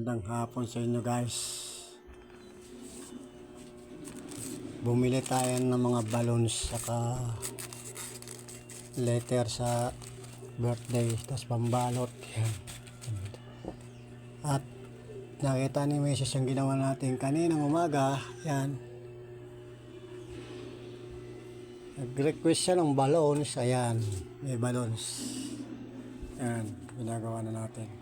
Magandang hapon sa inyo guys. Bumili tayo ng mga balloons saka letter sa birthday, tapos pambalot. Yan. At nakita ni Mrs. yung ginawa natin kaninang umaga. Yan. Nag-request siya ng balloons. Ayan, may balloons. Yan, ginagawa na natin.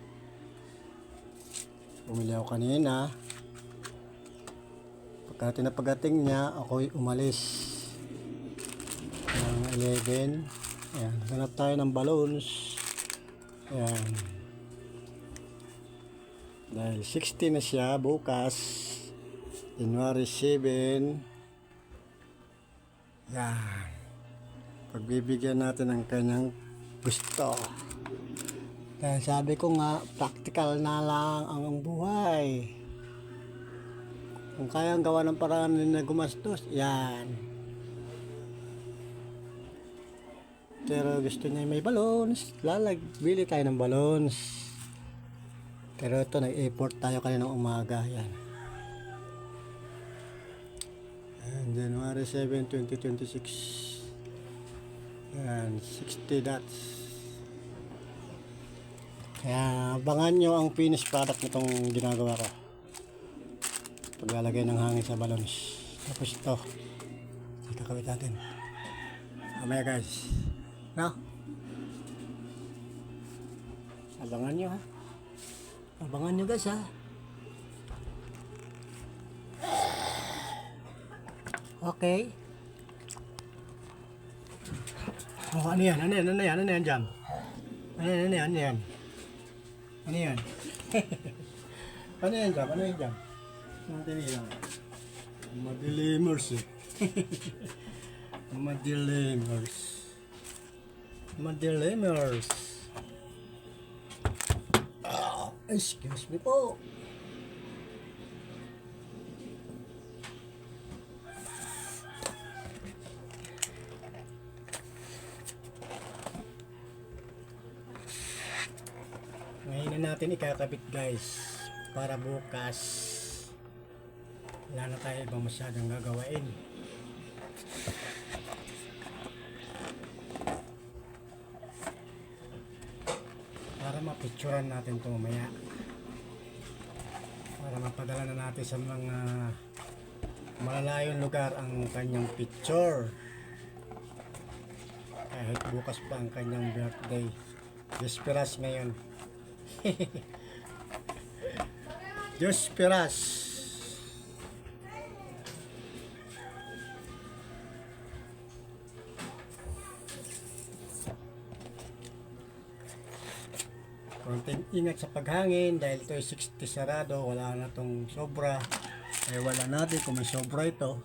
Bumili ako kanina. Pagdating niya, ako'y umalis ng 11. Ayan, hanap tayo ng balloons. Ayan. Dahil 60 na siya bukas, January 7. Yan. Pagbibigyan natin ng kanyang gusto. Dahil sabi ko nga, practical na lang ang buhay. Kung kayang gawa ng paraan na gumastos, yan. Pero gusto niya may balloons, bili tayo ng balloons. Pero ito, nag-effort tayo kanina ng umaga, yan. January 7, 2026. Yan, 60 dots. Kaya abangan nyo ang finished product nitong ginagawa ko. Paglalagay ng hangin sa balloons. Tapos ito, kakawit natin. Mamaya guys. No? Abangan nyo ha. Abangan nyo guys ha. Okay. Oh, ano yan? Ano yan? Ano yan? Ano yan dyan? Ano yan? Ano yan? Ano yan? Ano yan? Ano yan dyan? Ano yan dyan? Ang tinilang. Madilimers eh. Madilimers. Madilimers. Excuse me po. Ngayon na natin ikakabit guys. Para bukas wala na tayo ibang masyadong gagawain. Para mapicturean natin ito mamaya. Para mapadala na natin sa mga malalayong lugar ang kanyang picture. Kahit bukas pa ang kanyang birthday. Desperas ngayon. Diyos piras. Konting ingat sa paghangin dahil ito ay 60 sarado, wala na itong sobra. Eh wala natin kung may sobra ito.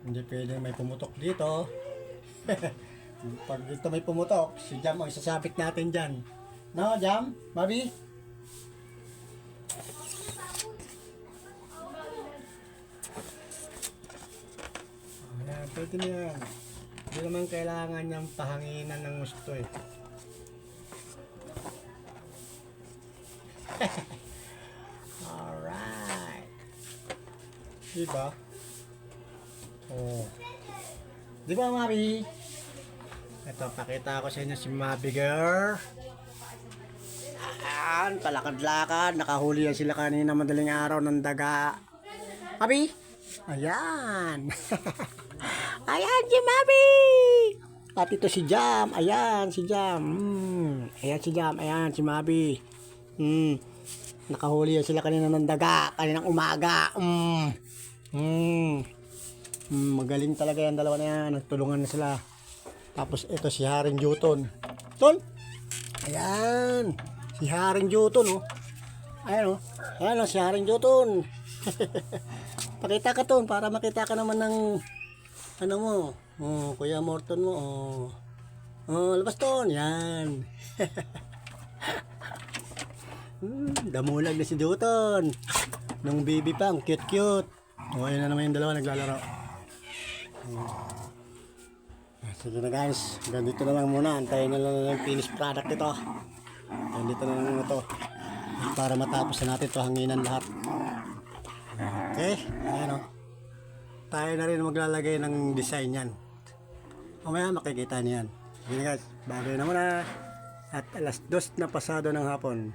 Hindi pwede may pumutok dito. Pag ito may pumutok, si Jam ang isasabit natin dyan. No, Jam? Bobby? Ayan, pwede na yan. Hindi naman kailangan niyang pahanginan ng gusto eh. Alright. Diba? Oh. Diba, Mabi? Ito, pakita ko sa inyo si Mabi girl. Ayan, palakad-lakad. Nakahuli yan sila kanina madaling araw ng daga. Mabi? Ayan. Ayan si Mabi. At ito si Jam. Ayan si Jam. Ayan si Jam. Ayan si Mabi. Nakahuli yan sila kanina ng daga. Kaninang umaga. Magaling talaga yan dalawa na yan. Nagtulungan na sila. Tapos ito si Haring Juton. Tol. Ayan. Si Haring Juton oh. Ayan oh. Ayan oh si Haring Juton. Pakita ka ton para makita ka naman ng ano mo. Oh, Kuya Morton mo. Oh, labas ton. Yan. Damulag na si Juton. Nung baby pa, ang cute-cute. Oh, ayun na naman yung dalawa naglalaro. Sige na guys, ganito na lang muna. Antayin na lang yung finished product ito. Ayan, dito na lang muna to. Para matapos na natin to hanginan lahat. Okay, ayan o. Tayo na rin maglalagay ng design yan. Mamaya makikita niyan. Sige guys, bagay na muna. At alas 2 na pasado ng hapon.